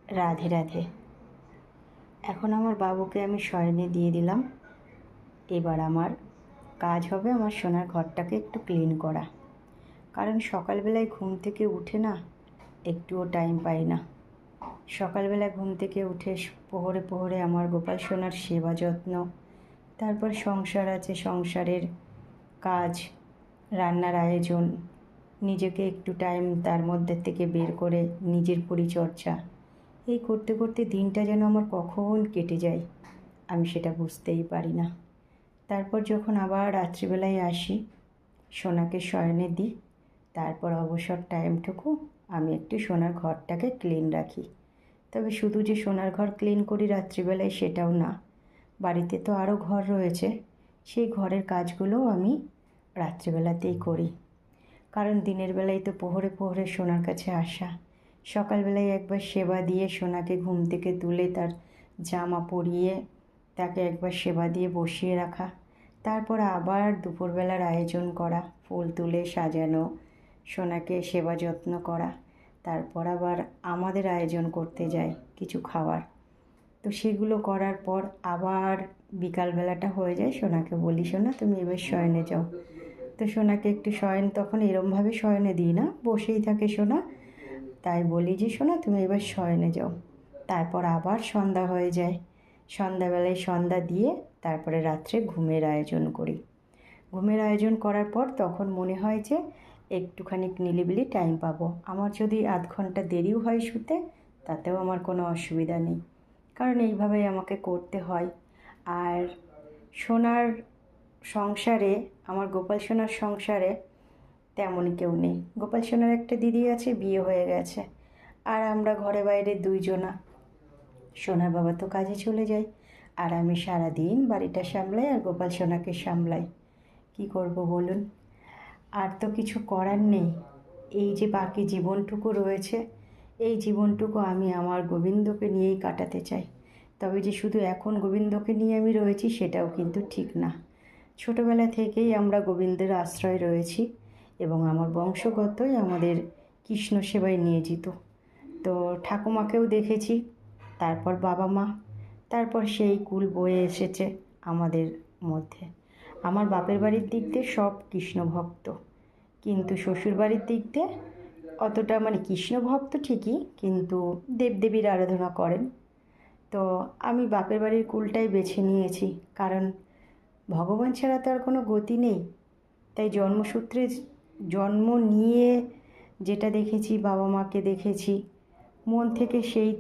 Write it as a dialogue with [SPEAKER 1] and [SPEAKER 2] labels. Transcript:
[SPEAKER 1] রাধে রাধে। এখন আমার বাবুকে আমি শয়নে দিয়ে দিলাম। এবার আমার কাজ হবে আমার সোনার ঘরটাকে একটু ক্লিন করা, কারণ সকালবেলায় ঘুম থেকে উঠে না একটুও টাইম পাই না। সকালবেলা ঘুম থেকে উঠে প্রহরে প্রহরে আমার গোপাল সোনার সেবা যত্ন, তারপর সংসার আছে, সংসারের কাজ, রান্নার আয়োজন, নিজেকে একটু টাইম তার মধ্যে থেকে বের করে নিজের পরিচর্যা, এই করতে করতে দিনটা যেন আমার কখন কেটে যায় আমি সেটা বুঝতেই পারি না। তারপর যখন আবার রাত্রিবেলায় আসি, সোনাকে শয়নে দিই, তারপর অবসর টাইমটুকু আমি একটু সোনার ঘরটাকে ক্লিন রাখি। তবে শুধু যে সোনার ঘর ক্লিন করি রাত্রিবেলায় সেটাও না, বাড়িতে তো আরও ঘর রয়েছে, সেই ঘরের কাজগুলোও আমি রাত্রিবেলাতেই করি। কারণ দিনের বেলায় তো প্রহরে প্রহরে সোনার কাছে আসা, সকালবেলায় একবার সেবা দিয়ে সোনাকে ঘুম থেকে তুলে তার জামা পরিয়ে তাকে একবার সেবা দিয়ে বসিয়ে রাখা, তারপর আবার দুপুরবেলার আয়োজন করা, ফুল তুলে সাজানো, সোনাকে সেবা যত্ন করা, তারপর আবার আমাদের আয়োজন করতে যাই কিছু খাওয়ার। তো সেগুলো করার পর আবার বিকালবেলাটা হয়ে যায়, সোনাকে বলি সোনা তুমি এবার শয়নে যাও। তো সোনাকে একটু শয়ন, তখন এরমভাবে শয়নে দিই না, বসেই থাকে সোনা, তাই বলি যে সোনা তুমি এবার শয়নে যাও। তারপর আবার সন্ধ্যা হয়ে যায়, সন্ধ্যাবেলায় সন্ধ্যা দিয়ে তারপরে রাত্রে ঘুমের আয়োজন করি। ঘুমের আয়োজন করার পর তখন মনে হয় যে একটুখানি নিলিবিলি টাইম পাবো। আমার যদি আধ ঘন্টা দেরিও হয় শুতে, তাতেও আমার কোনো অসুবিধা নেই, কারণ এইভাবেই আমাকে করতে হয়। আর সোনার সংসারে, আমার গোপাল সোনার সংসারে তেমনই কেউ নেই। গোপাল সোনার একটা দিদি আছে, বিয়ে হয়ে গেছে, আর আমরা ঘরে বাইরে দুইজনা। সোনার বাবা তো কাজে চলে যায়, আর আমি সারাদিন বাড়িটা সামলাই আর গোপাল সোনাকে সামলাই। কি করব বলুন, আর তো কিছু করার নেই। এই যে বাকি জীবনটুকু রয়েছে, এই জীবনটুকু আমি আমার গোবিন্দকে নিয়েই কাটাতে চাই। তবে যে শুধু এখন গোবিন্দকে নিয়ে আমি রয়েছি সেটাও কিন্তু ঠিক না। ছোটোবেলা থেকেই আমরা গোবিন্দের আশ্রয় রয়েছি এবং আমার বংশগতই আমাদের কৃষ্ণ সেবায় নিয়োজিত। তো ঠাকুমাকেও দেখেছি, তারপর বাবা মা, তারপর সেই কুল বয়ে এসেছে আমাদের মধ্যে। আমার বাপের বাড়ির দিক দিয়ে সব কৃষ্ণ ভক্ত, কিন্তু শ্বশুরবাড়ির দিক দিয়ে অতটা, মানে কৃষ্ণ ভক্ত ঠিকই, কিন্তু দেবদেবীর আরাধনা করেন। তো আমি বাপের বাড়ির কুলটাই বেছে নিয়েছি, কারণ ভগবান ছাড়া তো আর কোনো গতি নেই। তাই জন্মসূত্রে জন্ম নিয়ে যেটা দেখেছি, বাবা মাকে দেখেছি, মন থেকে সেই